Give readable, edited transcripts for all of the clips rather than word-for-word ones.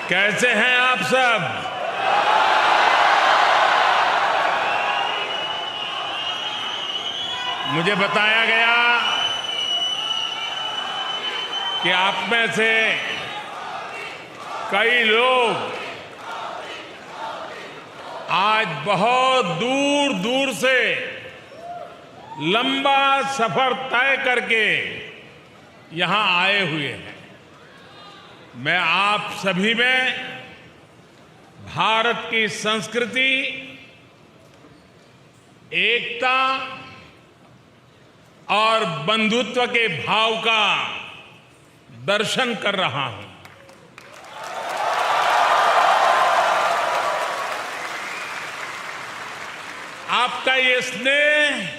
कैसे हैं आप सब? मुझे बताया गया कि आप में से कई लोग आज बहुत दूर दूर से लंबा सफर तय करके यहां आए हुए हैं। मैं आप सभी में भारत की संस्कृति, एकता और बंधुत्व के भाव का दर्शन कर रहा हूं। आपका ये स्नेह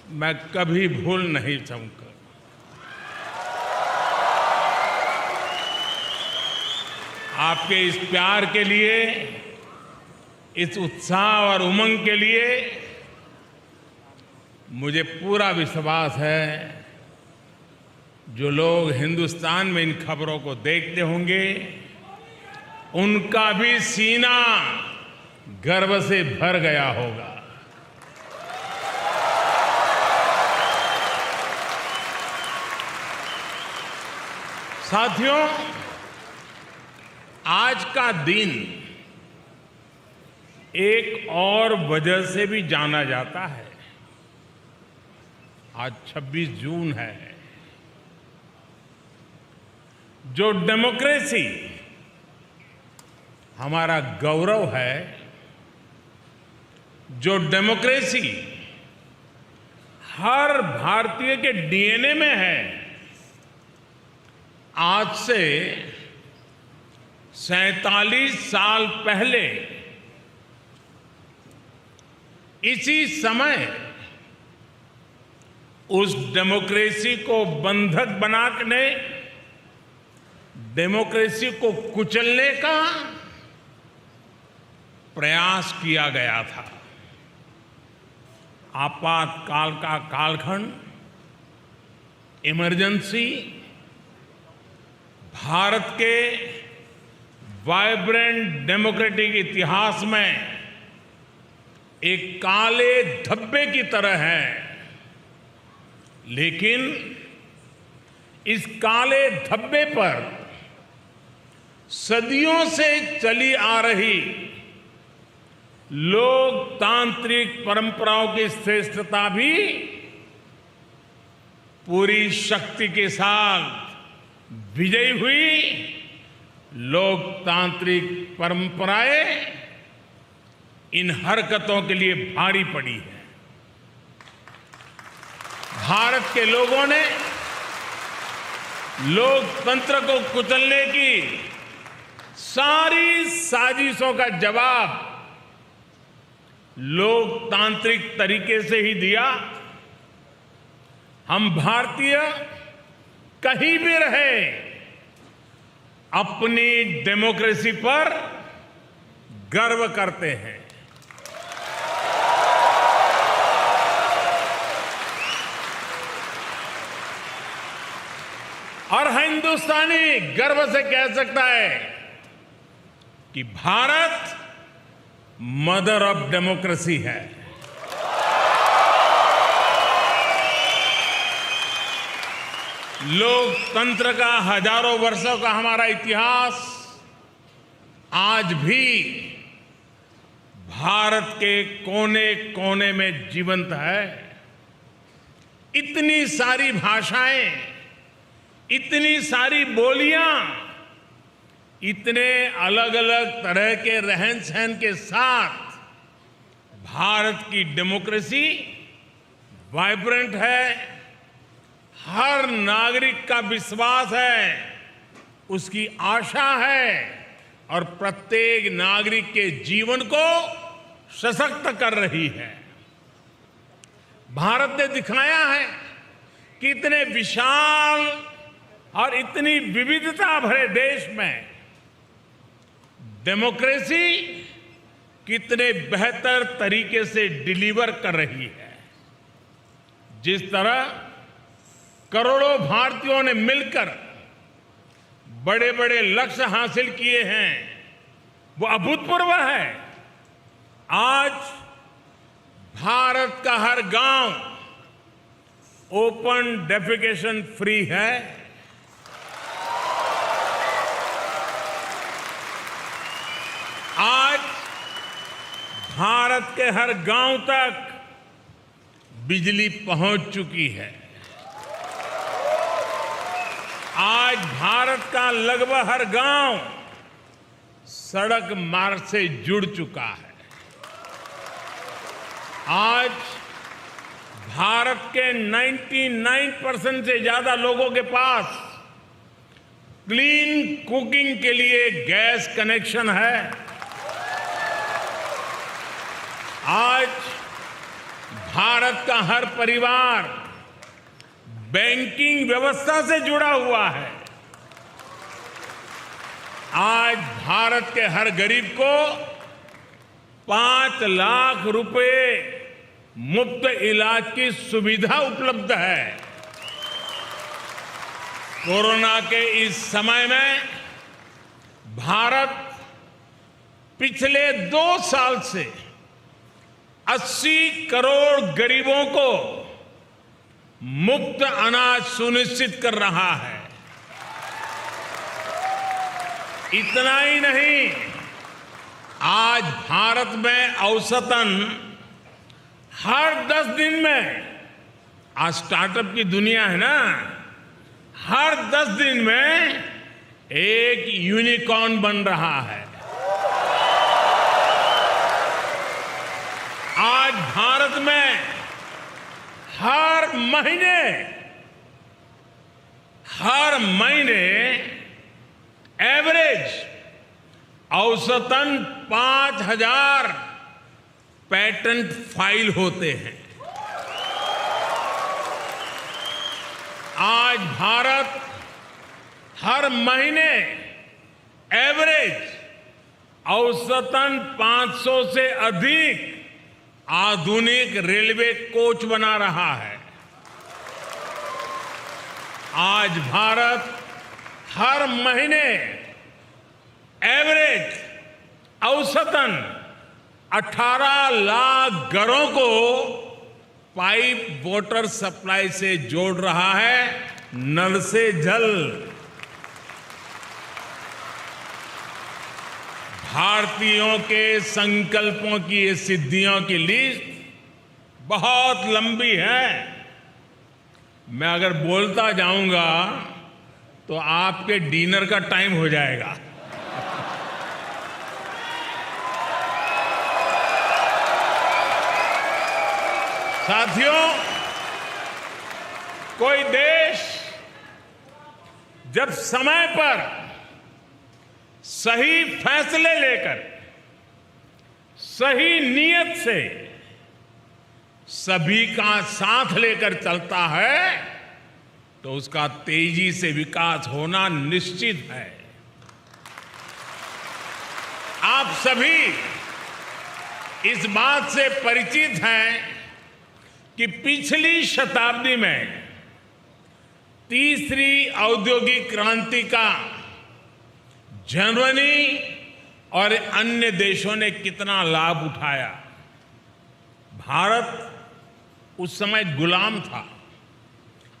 मैं कभी भूल नहीं सकूंगा। आपके इस प्यार के लिए, इस उत्साह और उमंग के लिए मुझे पूरा विश्वास है जो लोग हिंदुस्तान में इन खबरों को देखते होंगे उनका भी सीना गर्व से भर गया होगा। साथियों, आज का दिन एक और वजह से भी जाना जाता है। आज 26 जून है। जो डेमोक्रेसी हमारा गौरव है, जो डेमोक्रेसी हर भारतीय के डीएनए में है, आज से 47 साल पहले इसी समय उस डेमोक्रेसी को बंधक बनाने, डेमोक्रेसी को कुचलने का प्रयास किया गया था। आपातकाल का कालखंड, इमरजेंसी भारत के वाइब्रेंट डेमोक्रेटिक इतिहास में एक काले धब्बे की तरह है। लेकिन इस काले धब्बे पर सदियों से चली आ रही लोकतांत्रिक परंपराओं की श्रेष्ठता भी पूरी शक्ति के साथ विजयी हुई। लोकतांत्रिक परंपराएं इन हरकतों के लिए भारी पड़ी है। भारत के लोगों ने लोकतंत्र को कुचलने की सारी साजिशों का जवाब लोकतांत्रिक तरीके से ही दिया। हम भारतीय कहीं भी रहे, अपनी डेमोक्रेसी पर गर्व करते हैं। और हिंदुस्तानी गर्व से कह सकता है कि भारत मदर ऑफ डेमोक्रेसी है। लोकतंत्र का हजारों वर्षों का हमारा इतिहास आज भी भारत के कोने कोने में जीवंत है। इतनी सारी भाषाएं, इतनी सारी बोलियां, इतने अलग अलग तरह के रहन सहन के साथ भारत की डेमोक्रेसी वाइब्रेंट है। हर नागरिक का विश्वास है, उसकी आशा है और प्रत्येक नागरिक के जीवन को सशक्त कर रही है। भारत ने दिखाया है कि इतने विशाल और इतनी विविधता भरे देश में डेमोक्रेसी कितने बेहतर तरीके से डिलीवर कर रही है। जिस तरह करोड़ों भारतीयों ने मिलकर बड़े बड़े लक्ष्य हासिल किए हैं, वो अभूतपूर्व है। आज भारत का हर गांव ओपन डेफिकेशन फ्री है। आज भारत के हर गांव तक बिजली पहुंच चुकी है। आज भारत का लगभग हर गांव सड़क मार्ग से जुड़ चुका है। आज भारत के 99% से ज्यादा लोगों के पास क्लीन कुकिंग के लिए गैस कनेक्शन है। आज भारत का हर परिवार बैंकिंग व्यवस्था से जुड़ा हुआ है। आज भारत के हर गरीब को 5 लाख रुपए मुफ्त इलाज की सुविधा उपलब्ध है। कोरोना के इस समय में भारत पिछले 2 साल से 80 करोड़ गरीबों को मुफ्त अनाज सुनिश्चित कर रहा है। इतना ही नहीं, आज भारत में औसतन हर 10 दिन में, आज स्टार्टअप की दुनिया है ना, हर 10 दिन में एक यूनिकॉर्न बन रहा है। आज भारत में हर महीने एवरेज औसतन 5,000 पेटेंट फाइल होते हैं। आज भारत हर महीने एवरेज औसतन 500 से अधिक आधुनिक रेलवे कोच बना रहा है। आज भारत हर महीने एवरेज औसतन 18 लाख घरों को पाइप वाटर सप्लाई से जोड़ रहा है, नल से जल। भारतीयों के संकल्पों की ये सिद्धियों की लिस्ट बहुत लंबी है। मैं अगर बोलता जाऊंगा तो आपके डिनर का टाइम हो जाएगा। साथियों, कोई देश जब समय पर सही फैसले लेकर सही नीयत से सभी का साथ लेकर चलता है तो उसका तेजी से विकास होना निश्चित है। आप सभी इस बात से परिचित हैं कि पिछली शताब्दी में तीसरी औद्योगिक क्रांति का जर्मनी और अन्य देशों ने कितना लाभ उठाया। भारत उस समय गुलाम था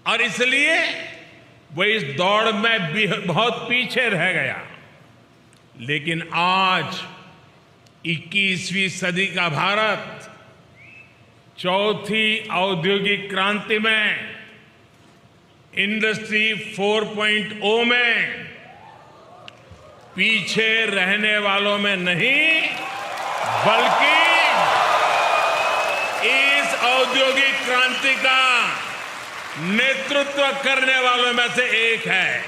और इसलिए वो इस दौड़ में बहुत पीछे रह गया। लेकिन आज 21वीं सदी का भारत चौथी औद्योगिक क्रांति में इंडस्ट्री 4.0 में पीछे रहने वालों में नहीं बल्कि इस औद्योगिक क्रांति का नेतृत्व करने वालों में से एक है।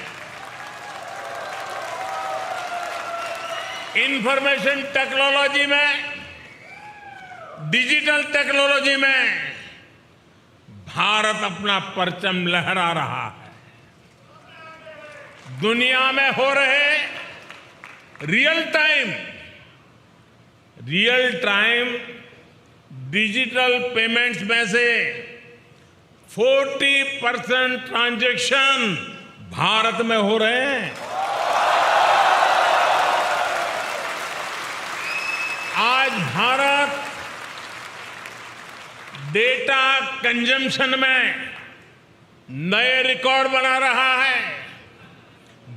इंफॉर्मेशन टेक्नोलॉजी में, डिजिटल टेक्नोलॉजी में भारत अपना परचम लहरा रहा है। दुनिया में हो रहे रियल टाइम डिजिटल पेमेंट्स में से 40% ट्रांजैक्शन भारत में हो रहे हैं। भारत डेटा कंजम्पशन में नए रिकॉर्ड बना रहा है।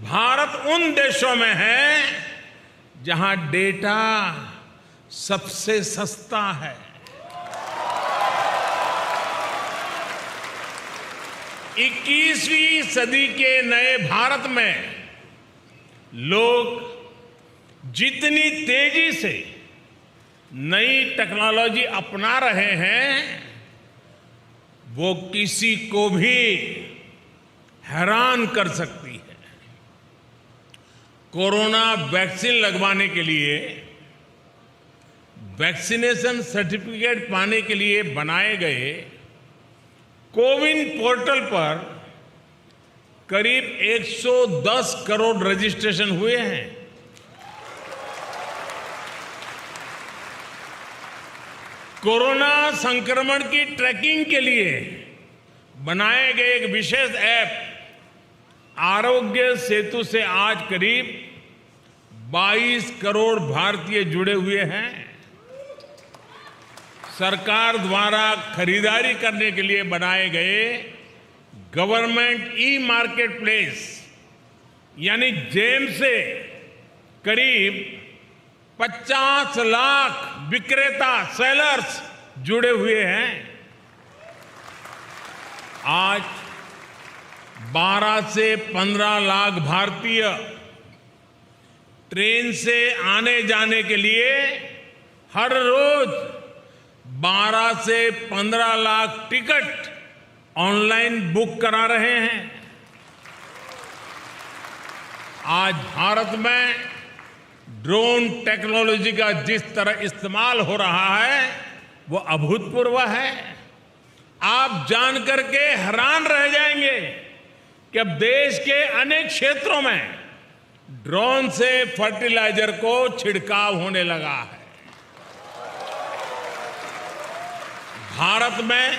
भारत उन देशों में है जहां डेटा सबसे सस्ता है। 21वीं सदी के नए भारत में लोग जितनी तेजी से नई टेक्नोलॉजी अपना रहे हैं वो किसी को भी हैरान कर सकती है। कोरोना वैक्सीन लगवाने के लिए वैक्सीनेशन सर्टिफिकेट पाने के लिए बनाए गए कोविन पोर्टल पर करीब 110 करोड़ रजिस्ट्रेशन हुए हैं। कोरोना संक्रमण की ट्रैकिंग के लिए बनाए गए एक विशेष ऐप आरोग्य सेतु से आज करीब 22 करोड़ भारतीय जुड़े हुए हैं। सरकार द्वारा खरीदारी करने के लिए बनाए गए गवर्नमेंट ई मार्केट प्लेस यानी जेम से करीब 50 लाख विक्रेता सेलर्स जुड़े हुए हैं। आज 12 से 15 लाख भारतीय ट्रेन से आने जाने के लिए हर रोज 12 से 15 लाख टिकट ऑनलाइन बुक करा रहे हैं। आज भारत में ड्रोन टेक्नोलॉजी का जिस तरह इस्तेमाल हो रहा है वो अभूतपूर्व है। आप जानकर के हैरान रह जाएंगे कि अब देश के अनेक क्षेत्रों में ड्रोन से फर्टिलाइजर को छिड़काव होने लगा है। भारत में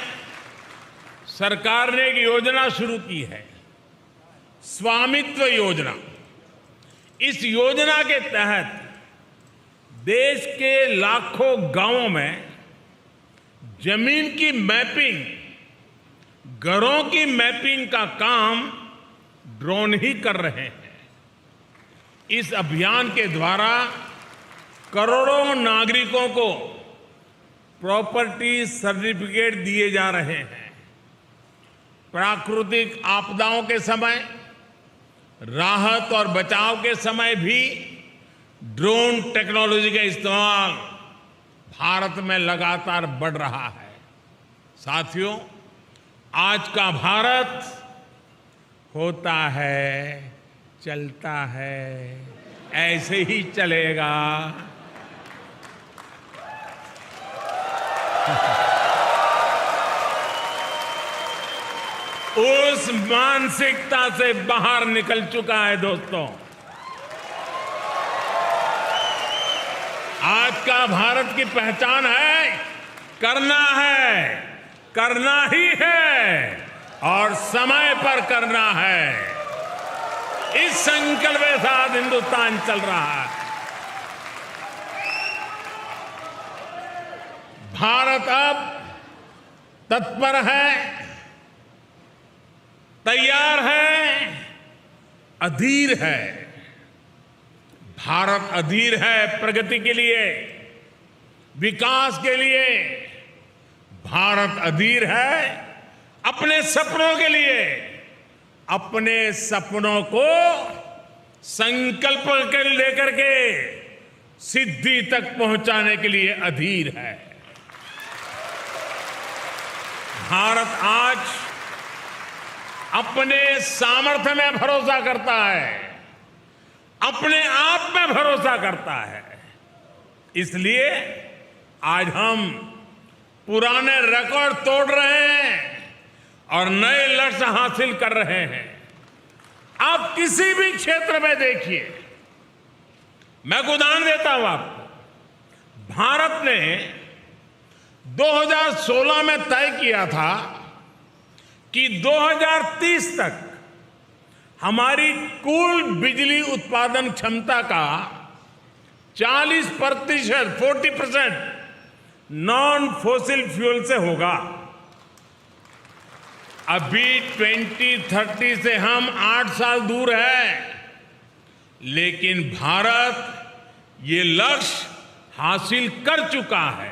सरकार ने एक योजना शुरू की है, स्वामित्व योजना। इस योजना के तहत देश के लाखों गांवों में जमीन की मैपिंग, घरों की मैपिंग का काम ड्रोन ही कर रहे हैं। इस अभियान के द्वारा करोड़ों नागरिकों को प्रॉपर्टी सर्टिफिकेट दिए जा रहे हैं। प्राकृतिक आपदाओं के समय, राहत और बचाव के समय भी ड्रोन टेक्नोलॉजी का इस्तेमाल भारत में लगातार बढ़ रहा है। साथियों, आज का भारत होता है, चलता है, ऐसे ही चलेगा। उस मानसिकता से बाहर निकल चुका है दोस्तों। आज का भारत की पहचान है करना ही है और समय पर करना है। इस संकल्प के साथ हिंदुस्तान चल रहा है। भारत अब तत्पर है, तैयार है, अधीर है। भारत अधीर है प्रगति के लिए, विकास के लिए। भारत अधीर है अपने सपनों के लिए। अपने सपनों को संकल्प कर लेकर के सिद्धि तक पहुंचाने के लिए अधीर है। भारत आज अपने सामर्थ्य में भरोसा करता है, अपने आप में भरोसा करता है। इसलिए आज हम पुराने रिकॉर्ड तोड़ रहे हैं और नए लक्ष्य हासिल कर रहे हैं। आप किसी भी क्षेत्र में देखिए, मैं उदाहरण देता हूं आपको। भारत ने 2016 में तय किया था कि 2030 तक हमारी कुल बिजली उत्पादन क्षमता का 40%, 40% नॉन फोसिल फ्यूल से होगा। अभी 2030 से हम 8 साल दूर हैं, लेकिन भारत ये लक्ष्य हासिल कर चुका है।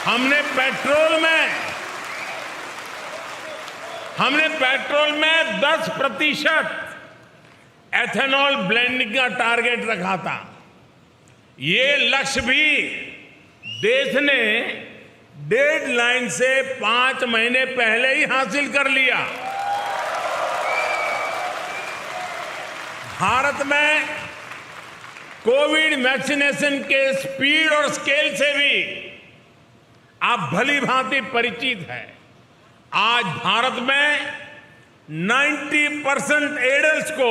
हमने पेट्रोल में 10% एथेनॉल ब्लेंडिंग का टारगेट रखा था। ये लक्ष्य भी देश ने डेडलाइन से 5 महीने पहले ही हासिल कर लिया। भारत में कोविड वैक्सीनेशन के स्पीड और स्केल से भी आप भली भांति परिचित हैं। आज भारत में 90% एडल्ट्स को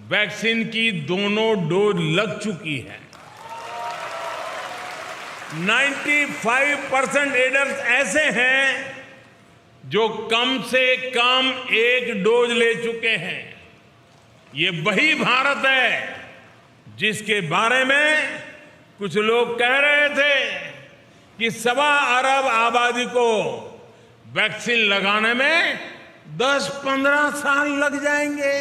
वैक्सीन की दोनों डोज लग चुकी है। 95% एडल्ट्स ऐसे हैं जो कम से कम 1 डोज ले चुके हैं। ये वही भारत है जिसके बारे में कुछ लोग कह रहे थे कि 1.25 अरब आबादी को वैक्सीन लगाने में 10-15 साल लग जाएंगे।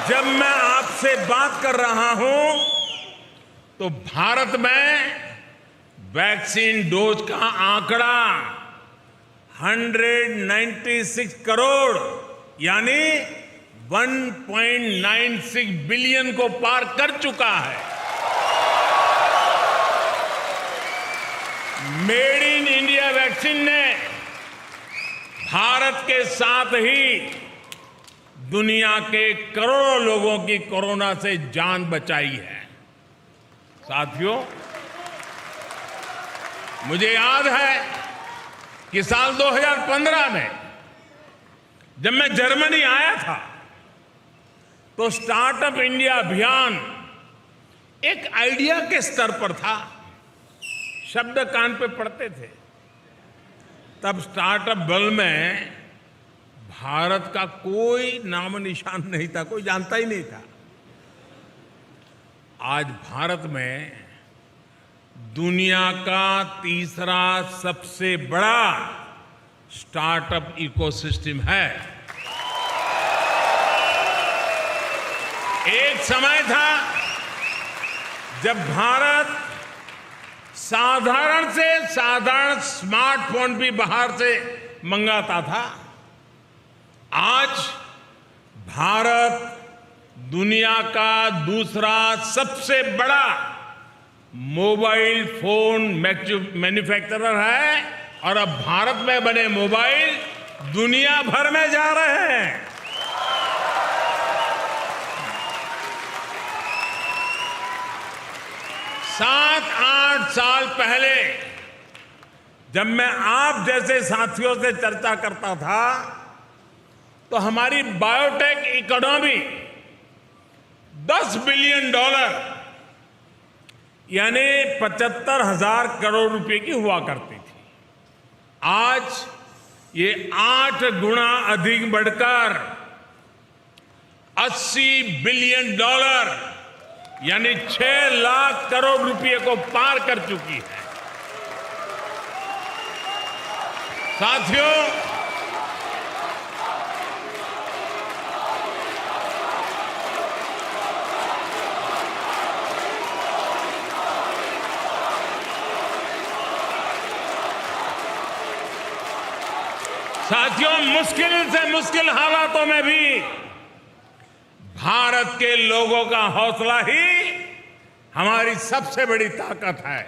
जब मैं आपसे बात कर रहा हूं तो भारत में वैक्सीन डोज का आंकड़ा 196 करोड़ यानी 1.96 बिलियन को पार कर चुका है। मेड इन इंडिया वैक्सीन ने भारत के साथ ही दुनिया के करोड़ों लोगों की कोरोना से जान बचाई है। साथियों, मुझे याद है कि साल 2015 में जब मैं जर्मनी आया था तो स्टार्टअप इंडिया अभियान एक आइडिया के स्तर पर था, शब्द कान पे पड़ते थे। तब स्टार्टअप बल में भारत का कोई नाम निशान नहीं था, कोई जानता ही नहीं था। आज भारत में दुनिया का तीसरा सबसे बड़ा स्टार्टअप इकोसिस्टम है। एक समय था जब भारत साधारण से साधारण स्मार्टफोन भी बाहर से मंगाता था। आज भारत दुनिया का दूसरा सबसे बड़ा मोबाइल फोन मैन्युफैक्चरर है और अब भारत में बने मोबाइल दुनिया भर में जा रहे हैं। सात 8 साल पहले जब मैं आप जैसे साथियों से चर्चा करता था तो हमारी बायोटेक इकोनॉमी $10 बिलियन यानी 75,000 करोड़ रुपए की हुआ करती थी। आज ये 8 गुना अधिक बढ़कर $80 बिलियन यानी 6 लाख करोड़ रुपए को पार कर चुकी है। साथियों, मुश्किल से मुश्किल हालातों में भी भारत के लोगों का हौसला ही हमारी सबसे बड़ी ताकत है।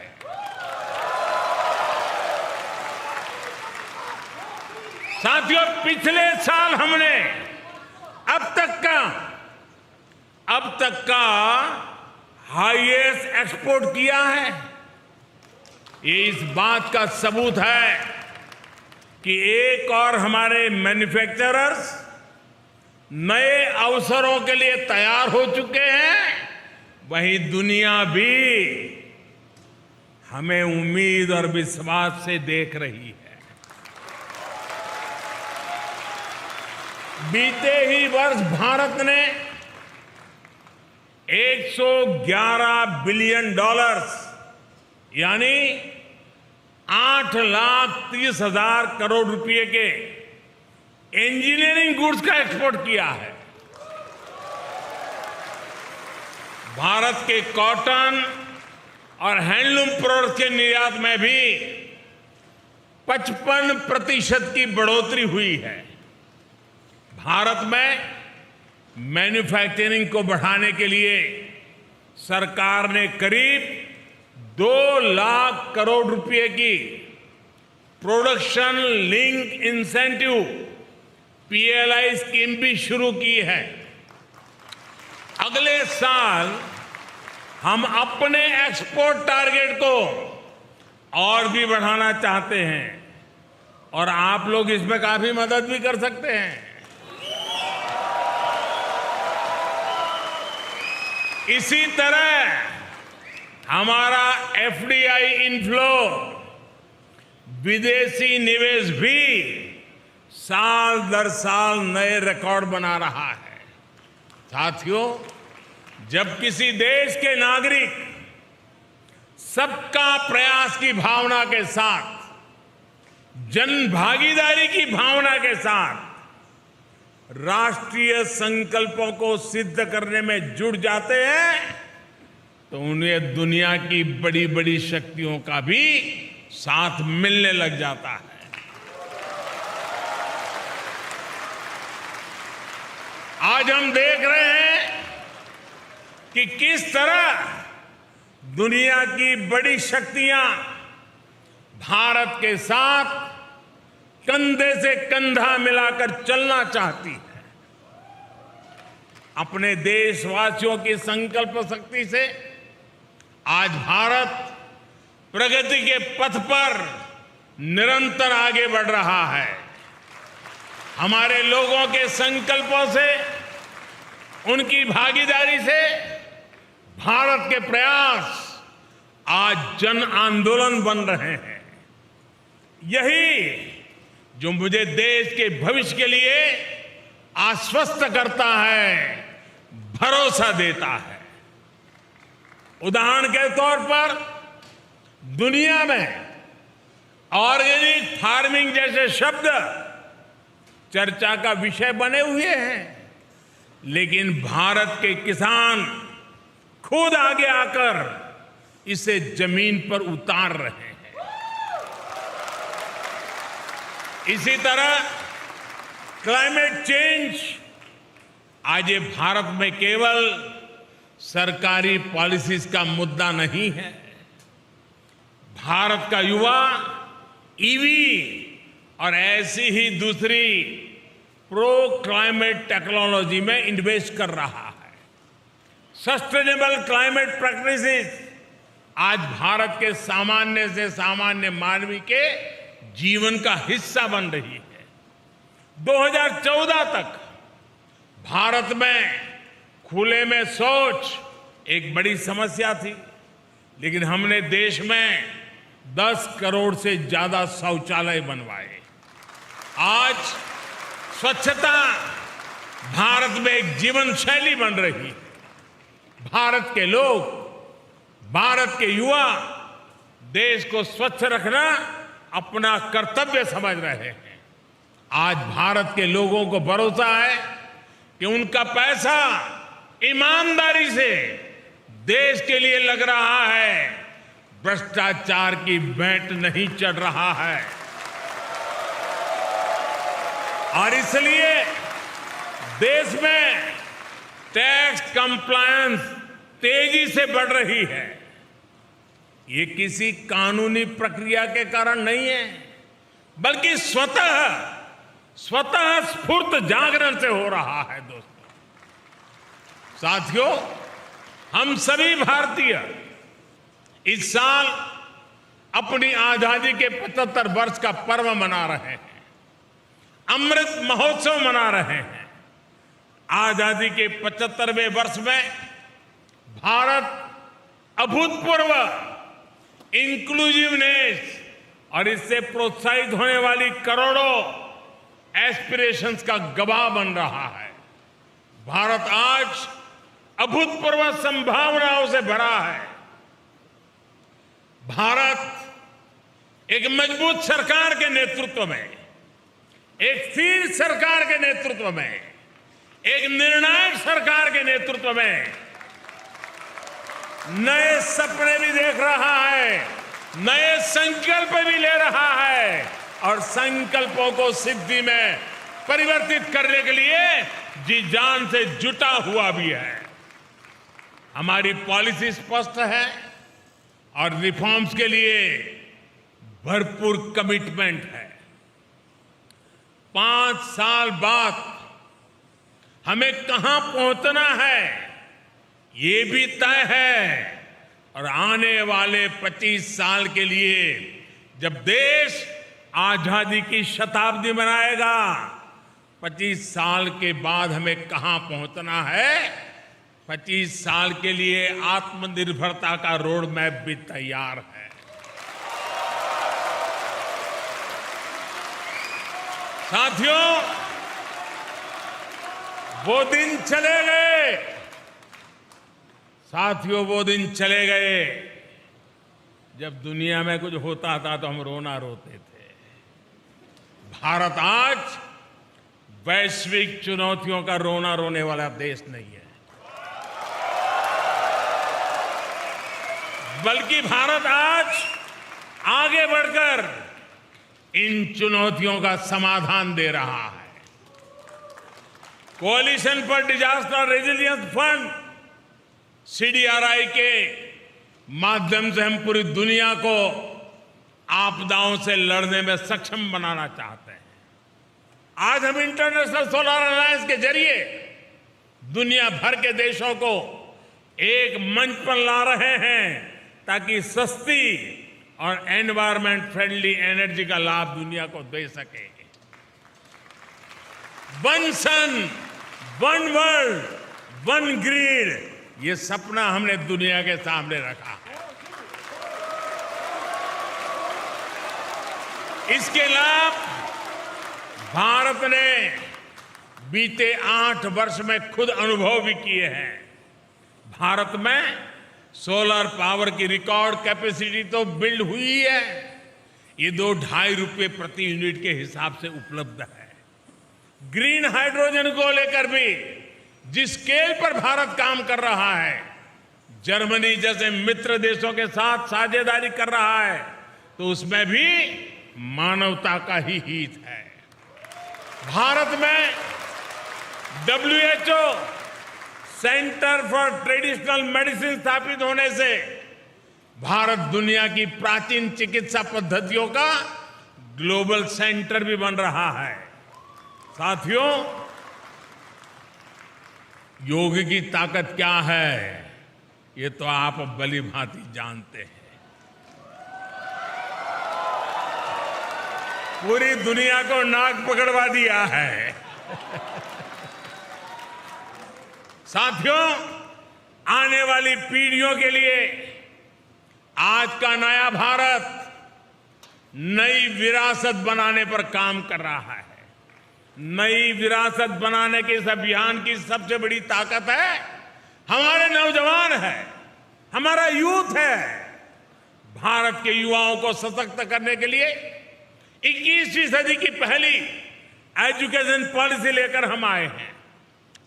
साथियों, पिछले साल हमने अब तक का हाईएस्ट एक्सपोर्ट किया है। ये इस बात का सबूत है कि एक और हमारे मैन्युफैक्चरर्स नए अवसरों के लिए तैयार हो चुके हैं, वहीं दुनिया भी हमें उम्मीद और विश्वास से देख रही है। बीते ही वर्ष भारत ने $111 बिलियन यानी 8,30,000 करोड़ रुपए के इंजीनियरिंग गुड्स का एक्सपोर्ट किया है। भारत के कॉटन और हैंडलूम प्रोडक्ट्स के निर्यात में भी 55% की बढ़ोतरी हुई है। भारत में मैन्युफैक्चरिंग को बढ़ाने के लिए सरकार ने करीब 2 लाख करोड़ रुपए की production link incentive PLI scheme भी शुरू की है। अगले साल हम अपने एक्सपोर्ट टारगेट को और भी बढ़ाना चाहते हैं और आप लोग इसमें काफी मदद भी कर सकते हैं। इसी तरह हमारा FDI इनफ्लो, विदेशी निवेश भी साल दर साल नए रिकॉर्ड बना रहा है। साथियों, जब किसी देश के नागरिक सबका प्रयास की भावना के साथ, जन भागीदारी की भावना के साथ राष्ट्रीय संकल्पों को सिद्ध करने में जुट जाते हैं, तो उन्हें दुनिया की बड़ी बड़ी शक्तियों का भी साथ मिलने लग जाता है। आज हम देख रहे हैं कि किस तरह दुनिया की बड़ी शक्तियां भारत के साथ कंधे से कंधा मिलाकर चलना चाहती है। अपने देशवासियों की संकल्प शक्ति से आज भारत प्रगति के पथ पर निरंतर आगे बढ़ रहा है। हमारे लोगों के संकल्पों से, उनकी भागीदारी से भारत के प्रयास आज जन आंदोलन बन रहे हैं। यही जो मुझे देश के भविष्य के लिए आश्वस्त करता है, भरोसा देता है। उदाहरण के तौर पर दुनिया में ऑर्गेनिक फार्मिंग जैसे शब्द चर्चा का विषय बने हुए हैं, लेकिन भारत के किसान खुद आगे आकर इसे जमीन पर उतार रहे हैं। इसी तरह क्लाइमेट चेंज आज ये भारत में केवल सरकारी पॉलिसीज का मुद्दा नहीं है। भारत का युवा ईवी और ऐसी ही दूसरी प्रो क्लाइमेट टेक्नोलॉजी में इन्वेस्ट कर रहा है। सस्टेनेबल क्लाइमेट प्रैक्टिसेस आज भारत के सामान्य से सामान्य मानवी के जीवन का हिस्सा बन रही है। 2014 तक भारत में खुले में शौच एक बड़ी समस्या थी, लेकिन हमने देश में 10 करोड़ से ज्यादा शौचालय बनवाए। आज स्वच्छता भारत में एक जीवन शैली बन रही है। भारत के लोग, भारत के युवा देश को स्वच्छ रखना अपना कर्तव्य समझ रहे हैं। आज भारत के लोगों को भरोसा है कि उनका पैसा ईमानदारी से देश के लिए लग रहा है, भ्रष्टाचार की भेंट नहीं चढ़ रहा है। और इसलिए देश में टैक्स कंप्लायंस तेजी से बढ़ रही है। ये किसी कानूनी प्रक्रिया के कारण नहीं है, बल्कि स्वतः स्फूर्त जागरण से हो रहा है। दोस्तों, साथियों, हम सभी भारतीय इस साल अपनी आजादी के 75 वर्ष का पर्व मना रहे हैं, अमृत महोत्सव मना रहे हैं। आजादी के 75वें वर्ष में भारत अभूतपूर्व इंक्लूसिवनेस और इससे प्रोत्साहित होने वाली करोड़ों एस्पिरेशंस का गवाह बन रहा है। भारत आज अभूतपूर्व संभावनाओं से भरा है। भारत एक मजबूत सरकार के नेतृत्व में, एक स्थिर सरकार के नेतृत्व में, एक निर्णायक सरकार के नेतृत्व में नए सपने भी देख रहा है, नए संकल्प भी ले रहा है और संकल्पों को सिद्धि में परिवर्तित करने के लिए जी जान से जुटा हुआ भी है। हमारी पॉलिसी स्पष्ट है और रिफॉर्म्स के लिए भरपूर कमिटमेंट है। 5 साल बाद हमें कहां पहुंचना है ये भी तय है और आने वाले 25 साल के लिए जब देश आजादी की शताब्दी मनाएगा, 25 साल के बाद हमें कहां पहुंचना है, 25 साल के लिए आत्मनिर्भरता का रोड मैप भी तैयार है। साथियों, वो दिन चले गए, साथियों वो दिन चले गए जब दुनिया में कुछ होता था तो हम रोना रोते थे। भारत आज वैश्विक चुनौतियों का रोना रोने वाला देश नहीं है, बल्कि भारत आज आगे बढ़कर इन चुनौतियों का समाधान दे रहा है। Coalition for disaster resilience fund CDRI के माध्यम से हम पूरी दुनिया को आपदाओं से लड़ने में सक्षम बनाना चाहते हैं। आज हम इंटरनेशनल सोलर अलायंस के जरिए दुनिया भर के देशों को एक मंच पर ला रहे हैं ताकि सस्ती और एनवायरमेंट फ्रेंडली एनर्जी का लाभ दुनिया को दे सके। वन सन, वन वर्ल्ड, वन ग्रिड, ये सपना हमने दुनिया के सामने रखा है। इसके लाभ भारत ने बीते 8 वर्ष में खुद अनुभव भी किए हैं। भारत में सोलर पावर की रिकॉर्ड कैपेसिटी तो बिल्ड हुई है, ये 2-2.5 रुपए प्रति यूनिट के हिसाब से उपलब्ध है। ग्रीन हाइड्रोजन को लेकर भी जिस स्केल पर भारत काम कर रहा है, जर्मनी जैसे मित्र देशों के साथ साझेदारी कर रहा है, तो उसमें भी मानवता का ही हित है। भारत में WHO centre for traditional medicine स्थापित होने से भारत दुनिया की प्राचीन चिकित्सा पद्धतियों का ग्लोबल सेंटर भी बन रहा है। साथियों, योग की ताकत क्या है ये तो आप भली भांति जानते हैं। पूरी दुनिया को नाक पकड़वा दिया है। साथियों, आने वाली पीढ़ियों के लिए आज का नया भारत नई विरासत बनाने पर काम कर रहा है। नई विरासत बनाने के इस अभियान की सबसे बड़ी ताकत है हमारे नौजवान है, हमारा यूथ है। भारत के युवाओं को सशक्त करने के लिए 21वीं सदी की पहली एजुकेशन पॉलिसी लेकर हम आए हैं।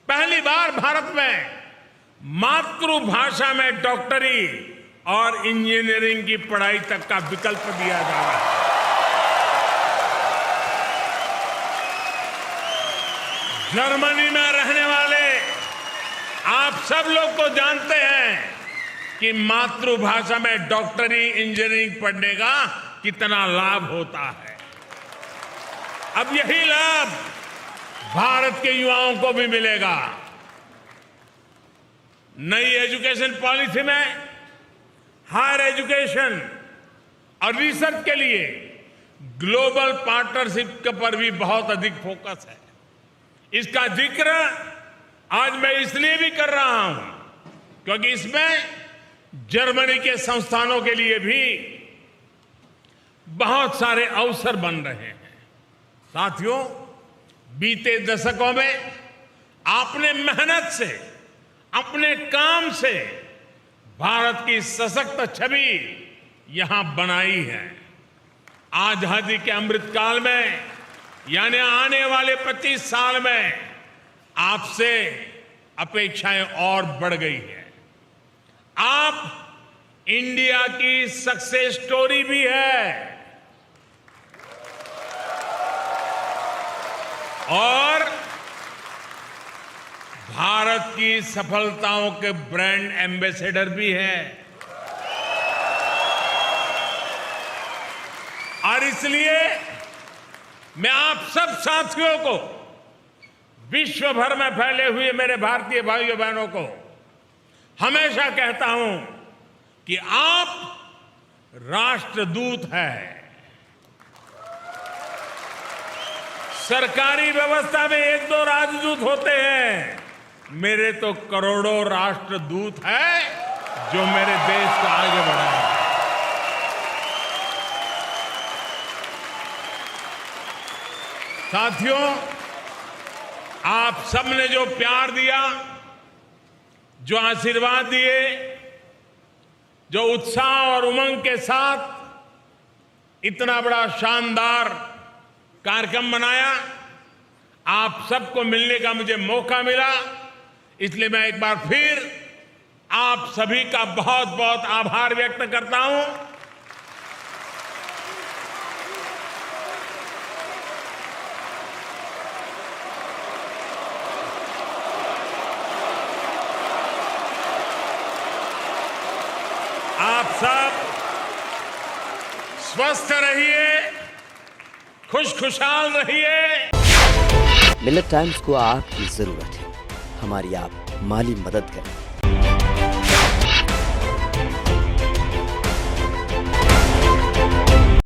पहली बार भारत में मातृभाषा में डॉक्टरी और इंजीनियरिंग की पढ़ाई तक का विकल्प दिया जा रहा है। जर्मनी में रहने वाले आप सब लोग तो जानते हैं कि मातृभाषा में डॉक्टरी इंजीनियरिंग पढ़ने का कितना लाभ होता है। अब यही लाभ भारत के युवाओं को भी मिलेगा। नई एजुकेशन पॉलिसी में हायर एजुकेशन और रिसर्च के लिए ग्लोबल पार्टनरशिप पर भी बहुत अधिक फोकस है। इसका जिक्र आज मैं इसलिए भी कर रहा हूं क्योंकि इसमें जर्मनी के संस्थानों के लिए भी बहुत सारे अवसर बन रहे हैं। साथियों, बीते दशकों में आपने मेहनत से, अपने काम से भारत की सशक्त छवि यहां बनाई है। आजादी के अमृतकाल में यानी आने वाले 25 साल में आपसे अपेक्षाएं और बढ़ गई है। आप इंडिया की सक्सेस स्टोरी भी है और भारत की सफलताओं के ब्रांड एम्बेसडर भी है। और इसलिए मैं आप सब साथियों को, विश्व भर में फैले हुए मेरे भारतीय भाइयों बहनों को हमेशा कहता हूं कि आप राष्ट्रदूत हैं। सरकारी व्यवस्था में 1-2 राजदूत होते हैं, मेरे तो करोड़ों राष्ट्रदूत हैं जो मेरे देश को आगे बढ़ाएंगे। साथियों, आप सबने जो प्यार दिया, जो आशीर्वाद दिए, जो उत्साह और उमंग के साथ इतना बड़ा शानदार कार्यक्रम बनाया, आप सबको मिलने का मुझे मौका मिला, इसलिए मैं एक बार फिर आप सभी का बहुत बहुत आभार व्यक्त करता हूं। आप सब स्वस्थ रहिए, खुशखुशाल रहिए। मिलेट टाइम्स को आपकी जरूरत है, हमारी आप माली मदद करें।